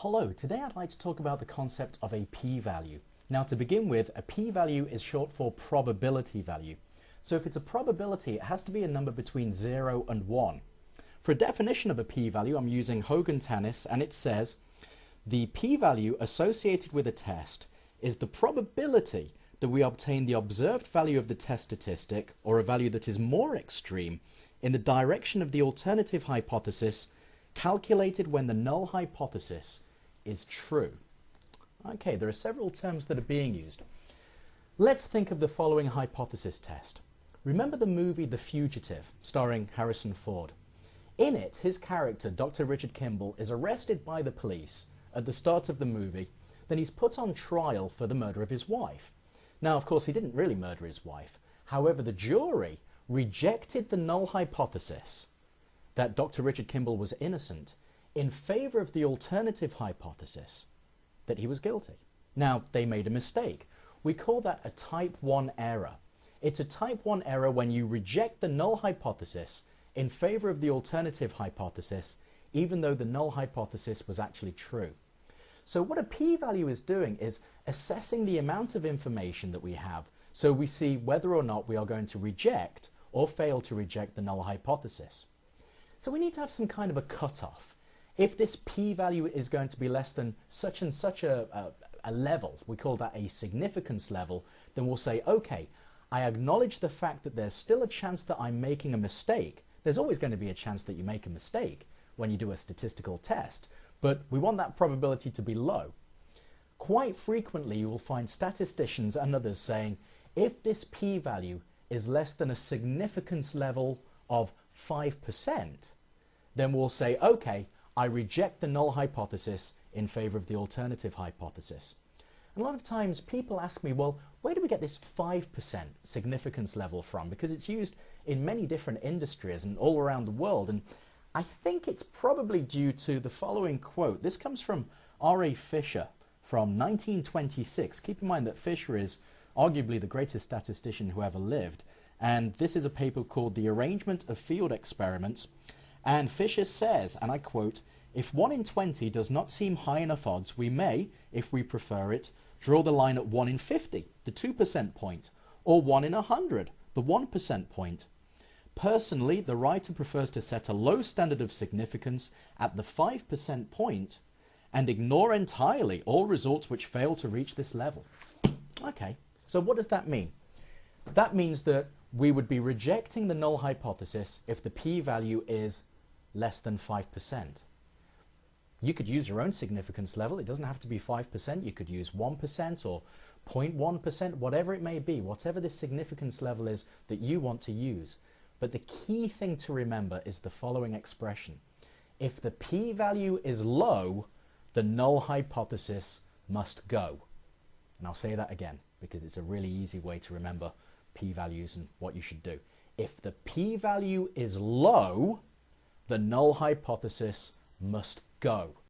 Hello, today I'd like to talk about the concept of a p-value. Now to begin with, a p-value is short for probability value. So if it's a probability, it has to be a number between 0 and 1. For a definition of a p-value, I'm using Hogan-Tannis, and it says the p-value associated with a test is the probability that we obtain the observed value of the test statistic, or a value that is more extreme, in the direction of the alternative hypothesis, calculated when the null hypothesis is true. Okay, there are several terms that are being used. Let's think of the following hypothesis test. Remember the movie The Fugitive, starring Harrison Ford? In it, his character, Dr. Richard Kimball, is arrested by the police at the start of the movie. Then he's put on trial for the murder of his wife. Now, of course, he didn't really murder his wife. However, the jury rejected the null hypothesis that Dr. Richard Kimball was innocent in favor of the alternative hypothesis that he was guilty. Now, they made a mistake. We call that a type 1 error. It's a type 1 error when you reject the null hypothesis in favor of the alternative hypothesis, even though the null hypothesis was actually true. So what a p-value is doing is assessing the amount of information that we have, so we see whether or not we are going to reject or fail to reject the null hypothesis. So we need to have some kind of a cutoff. If this p-value is going to be less than such and such a level, we call that a significance level, then we'll say, okay, I acknowledge the fact that there's still a chance that I'm making a mistake. There's always going to be a chance that you make a mistake when you do a statistical test, but we want that probability to be low. Quite frequently you will find statisticians and others saying, if this p-value is less than a significance level of 5%, then we'll say, okay, I reject the null hypothesis in favor of the alternative hypothesis. And a lot of times people ask me, well, where do we get this 5% significance level from? Because it's used in many different industries and all around the world. And I think it's probably due to the following quote. This comes from R.A. Fisher from 1926. Keep in mind that Fisher is arguably the greatest statistician who ever lived. And this is a paper called The Arrangement of Field Experiments. And Fisher says, and I quote, "If 1 in 20 does not seem high enough odds, we may, if we prefer it, draw the line at 1 in 50, the 2% point, or 1 in 100, the 1% point. Personally, the writer prefers to set a low standard of significance at the 5% point and ignore entirely all results which fail to reach this level." Okay, so what does that mean? That means that we would be rejecting the null hypothesis if the p-value is less than 5%. You could use your own significance level. It doesn't have to be 5%. You could use 1% or 0.1%, whatever it may be, whatever the significance level is that you want to use. But the key thing to remember is the following expression. If the p-value is low, the null hypothesis must go. And I'll say that again because it's a really easy way to remember p-values and what you should do. If the p-value is low, the null hypothesis must go.